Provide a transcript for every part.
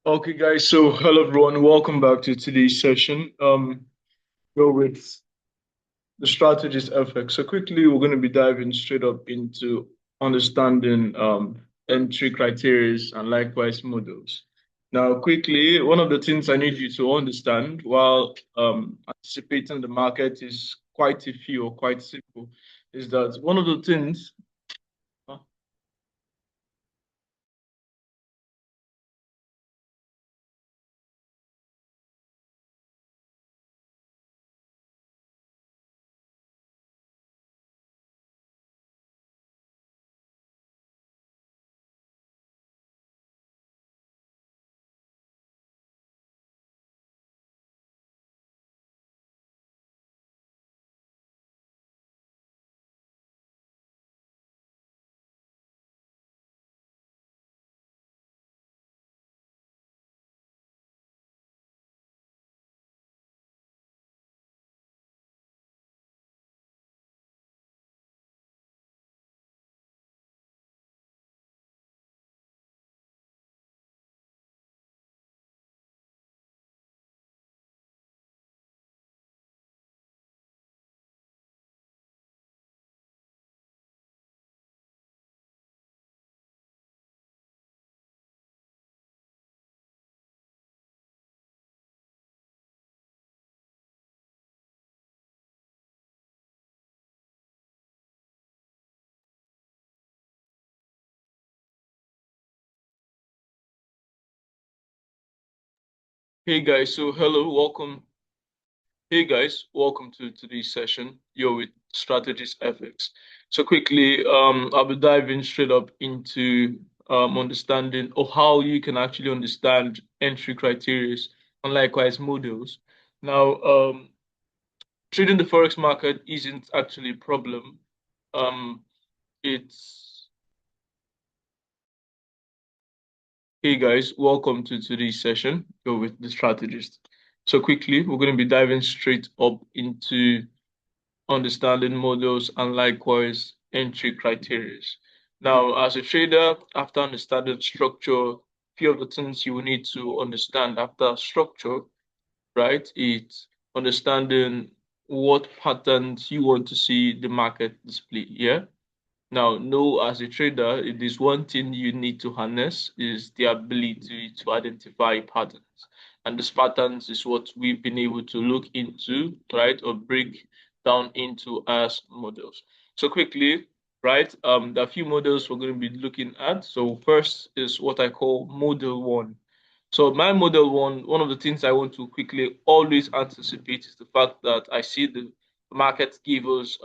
Okay, guys. So, hello everyone. Welcome back to today's session. Go with the strategist FX. So, quickly, we're going to be diving straight up into understanding entry criteria and likewise models. Now, quickly, one of the things I need you to understand while anticipating the market is quite a few or quite simple. Is that one of the things? Hey guys. So, hello, welcome. Hey guys, welcome to today's session. You're with Strategist FX. So quickly, I'll be diving straight up into understanding of how you can actually understand entry criteria and likewise models. Now, trading the forex market isn't actually a problem. Um, it's Hey guys, welcome to today's session. You're with the strategist. So quickly, we're going to be diving straight up into understanding models, and likewise entry criteria. Now, as a trader, after understanding structure, few of the things you will need to understand after structure, right? It's understanding what patterns you want to see the market display. Yeah. Now, no, as a trader, it is one thing you need to harness is the ability to identify patterns. And these patterns is what we've been able to look into, right, or break down into as models. So quickly, right, there are a few models we're going to be looking at. So first is what I call model one. So my model one of the things I want to quickly always anticipate is the fact that I see the market give us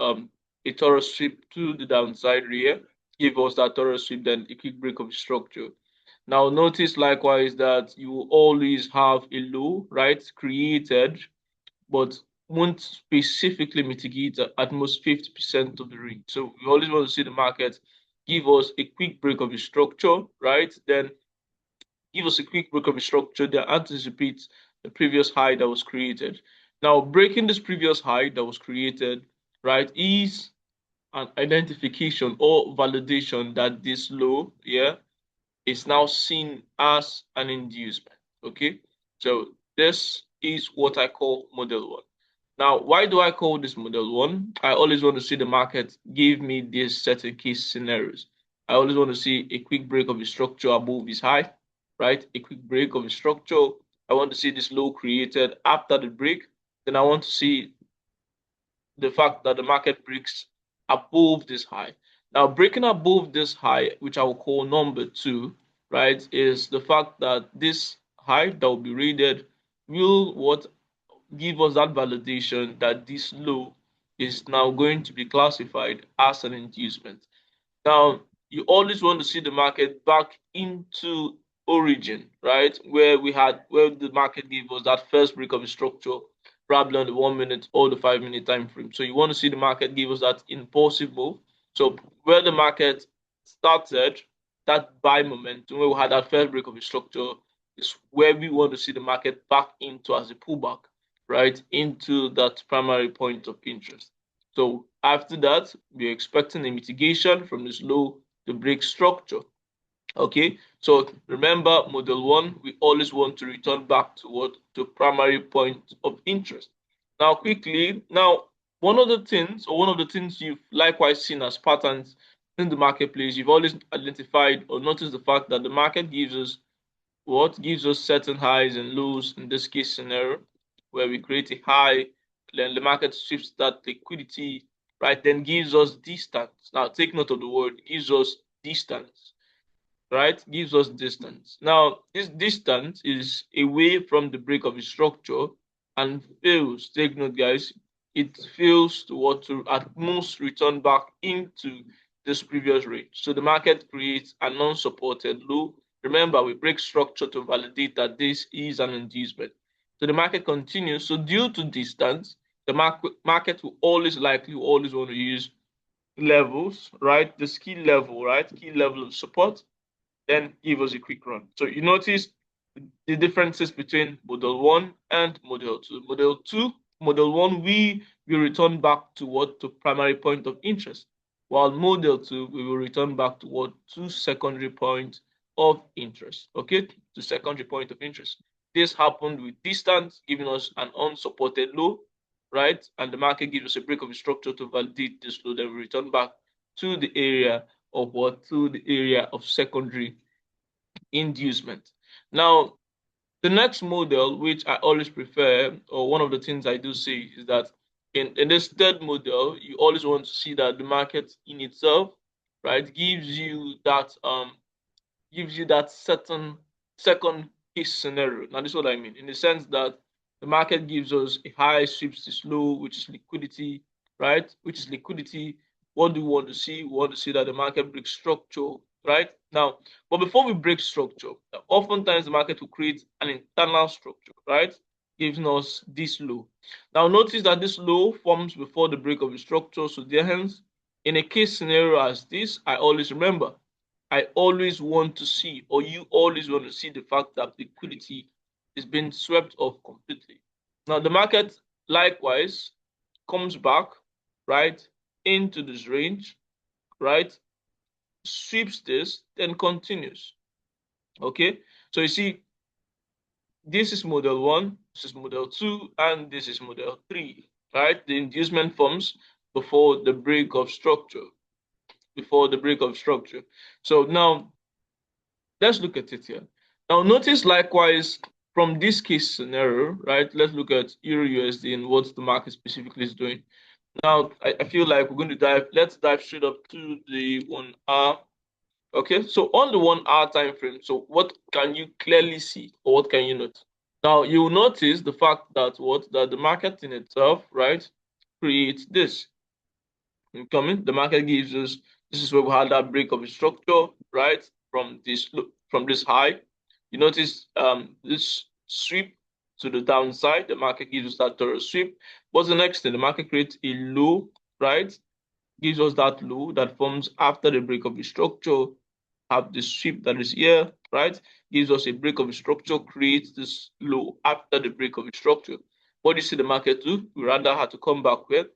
a thorough sweep to the downside here, give us that thorough sweep, then a quick break of the structure. Now notice likewise that you will always have a low, right, created, but won't specifically mitigate at most 50% of the range. So we always want to see the market give us a quick break of the structure, right? Then give us a quick break of the structure that anticipates the previous high that was created. Now, breaking this previous high that was created, right, is an identification or validation that this low, yeah, is now seen as an inducement. Okay, so this is what I call model one. Now, why do I call this model one? I always want to see the market give me these certain case scenarios. I always want to see a quick break of the structure above this high, right? A quick break of the structure. I want to see this low created after the break. Then I want to see the fact that the market breaks above this high. Now, breaking above this high, which I will call number two, right, is the fact that this high that will be rated will what give us that validation that this low is now going to be classified as an inducement. Now, you always want to see the market back into origin, right? Where the market gave us that first break of the structure, probably on the 1 minute or the 5 minute time frame. So you want to see the market give us that impulsive move. So where the market started, that buy momentum, where we had that first break of the structure, is where we want to see the market back into as a pullback, right? Into that primary point of interest. So after that, we're expecting a mitigation from this low to break structure. Okay, so remember model one, we always want to return back to what? To primary point of interest. Now, quickly, now one of the things you've likewise seen as patterns in the marketplace, you've always identified or noticed the fact that the market gives us what? Gives us certain highs and lows in this case scenario, where we create a high, then the market shifts that liquidity, right? Then gives us distance. Now, take note of the word, gives us distance, right? Gives us distance. Now, this distance is away from the break of the structure and fails. Take note, guys. It fails to what? To at most return back into this previous range. So the market creates a non-supported low. Remember, we break structure to validate that this is an inducement. So the market continues. So due to distance, the market will always likely always want to use levels, right? This key level, right? Key level of support, then give us a quick run. So you notice the differences between model one and model two. Model one, we will return back to what? To primary point of interest. While model two, we will return back to what? To secondary point of interest. Okay, to secondary point of interest. This happened with distance giving us an unsupported low, right? And the market gives us a break of the structure to validate this low. Then we return back to the area of what? To the area of secondary inducement. Now, the next model, which I always prefer, or one of the things I do see, is that in this third model, you always want to see that the market in itself, right, gives you that certain second case scenario. Now, this is what I mean, in the sense that the market gives us a high sweeps to slow, which is liquidity, right? Which is liquidity. What do we want to see? We want to see that the market breaks structure, right? Now, but before we break structure, oftentimes the market will create an internal structure, right? Giving us this low. Now, notice that this low forms before the break of the structure. So, there, hence, in a case scenario as this, I always want to see, or you always want to see the fact that liquidity is being swept off completely. Now, the market likewise comes back, right, into this range, right, sweeps this, then continues. Okay, so you see, this is model one, this is model two, and this is model three, right? The inducement forms before the break of structure. Before the break of structure. So now let's look at it here. Now, notice likewise from this case scenario, right? Let's look at Euro USD and what the market specifically is doing. Now, I feel like we're going to let's dive straight up to the 1 hour. Okay, so on the 1 hour time frame, so what can you clearly see or what can you note? Now, you will notice the fact that that the market in itself, right, creates this. Incoming, the market gives us, this is where we had that break of the structure, right? From this high. You notice this sweep to the downside, the market gives us that thorough sweep. What's the next thing? The market creates a low, right? Gives us that low that forms after the break of the structure. Have the sweep that is here, right? Gives us a break of the structure, creates this low after the break of the structure. What do you see the market do? We rather had to come back with,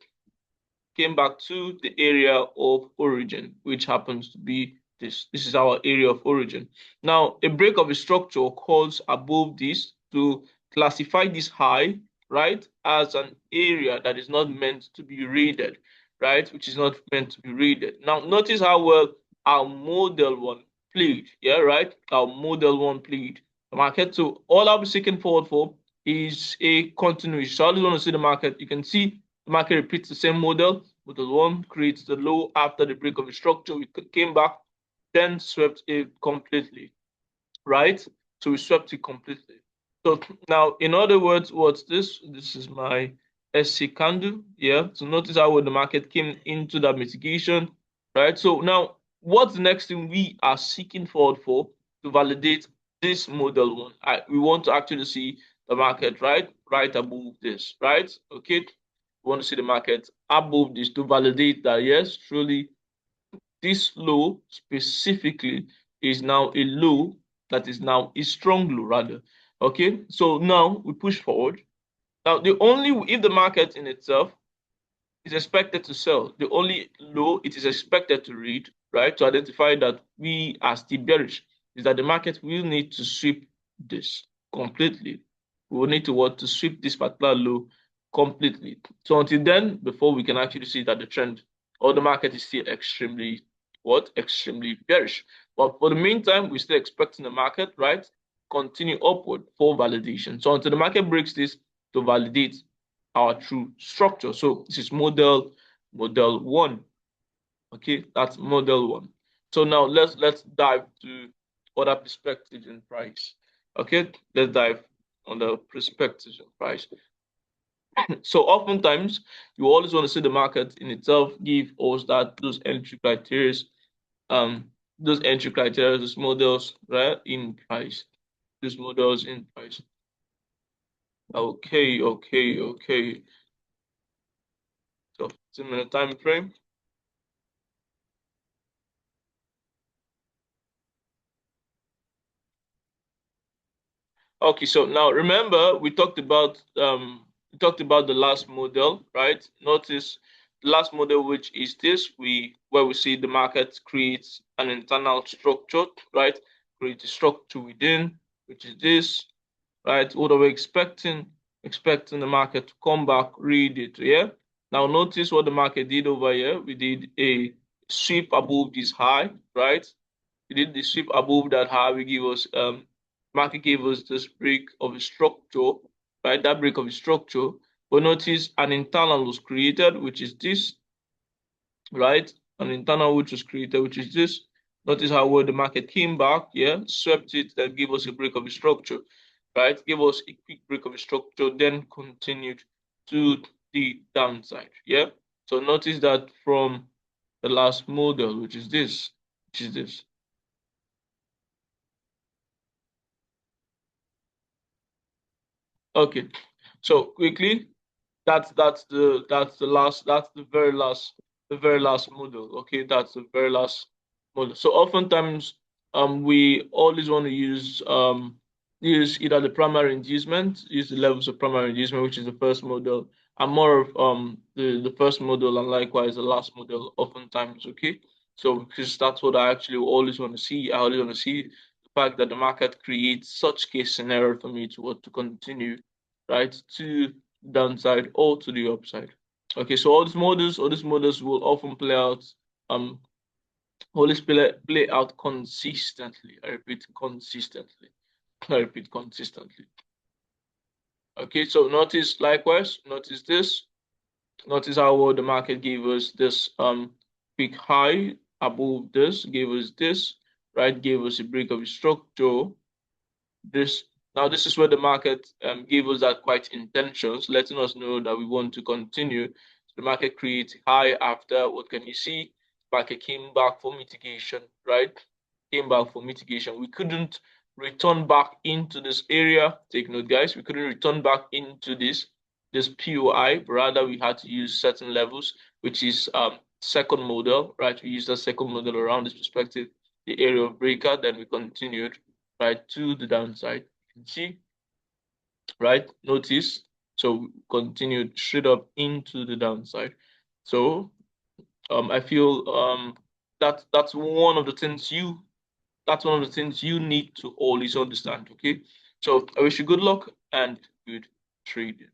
came back to the area of origin, which happens to be this. This is our area of origin. Now, a break of a structure occurs above this to classify this high, right, as an area that is not meant to be raided, right, which is not meant to be raided. Now, notice how well our model one played, yeah, right? Our model one played the market. So all I'll be seeking forward for is a continuation. So I just want to see the market. You can see the market repeats the same model. Model one creates the low after the break of the structure. We came back, then swept it completely, right? So we swept it completely. So now, in other words, what's this? This is my SC candle. Yeah. So notice how the market came into that mitigation, right? So now, what's the next thing we are seeking forward for to validate this model one? We want to actually see the market right above this, right? Okay. We want to see the market above this to validate that yes, truly this low specifically is now a low that is now a strong low rather. Okay, so now we push forward. Now the only if the market in itself is expected to sell, the only low it is expected to read, right, to identify that we are still bearish is that the market will need to sweep this completely. We will need to want to sweep this particular low completely. So until then, before we can actually see that the trend or the market is still extremely bearish. But for the meantime, we're still expecting the market, right, continue upward for validation. So until the market breaks this to validate our true structure. So this is model one. Okay, that's model one. So now let's dive to other perspectives in price. Okay, let's dive on the perspectives in price. So oftentimes you always want to see the market in itself give us that those entry criteria, um, those models, right, in price, those models in price. Okay. So 2 minute time frame. Okay, so now remember we talked about the last model, right? Notice the last model, which is this, where we see the market creates an internal structure, right? Create a structure within, which is this, right? What are we expecting? Expecting the market to come back, read it, yeah? Now notice what the market did over here. We did a sweep above this high, right? We did the sweep above that high. We give us market gave us this break of a structure, right? That break of a structure. But notice an internal was created, which is this, right? An internal which was created, which is this. Notice how well the market came back, yeah, swept it, then give us a break of a structure, right? Give us a quick break of a structure, then continued to the downside, yeah. So notice that from the last model, which is this. Okay, so quickly, that's the very last model. Okay, that's the very last model. So oftentimes, we always want to use either the primary inducement, use the levels of primary inducement, which is the first model, and more of the first model, and likewise the last model. Oftentimes, okay. So because that's what I actually always want to see. I always want to see the fact that the market creates such case scenario for me to want to continue, right, to downside or to the upside. Okay, so all these models will often play out, um always play out consistently. I repeat, consistently. I repeat, consistently. Okay, so notice this. Notice how well the market gave us this quick high above this, gave us this, right? Gave us a break of a structure. This Now this is where the market gave us that quite intentions, letting us know that we want to continue. So the market creates high after what can you see? Market came back for mitigation, right? Came back for mitigation. We couldn't return back into this area. Take note, guys. We couldn't return back into this POI. Rather, we had to use certain levels, which is second model, right? We used the second model around this perspective, the area of breaker. Then we continued right to the downside. You can see, right? Notice. So continued straight up into the downside. So I feel that's one of the things you need to always understand. Okay. So I wish you good luck and good trading.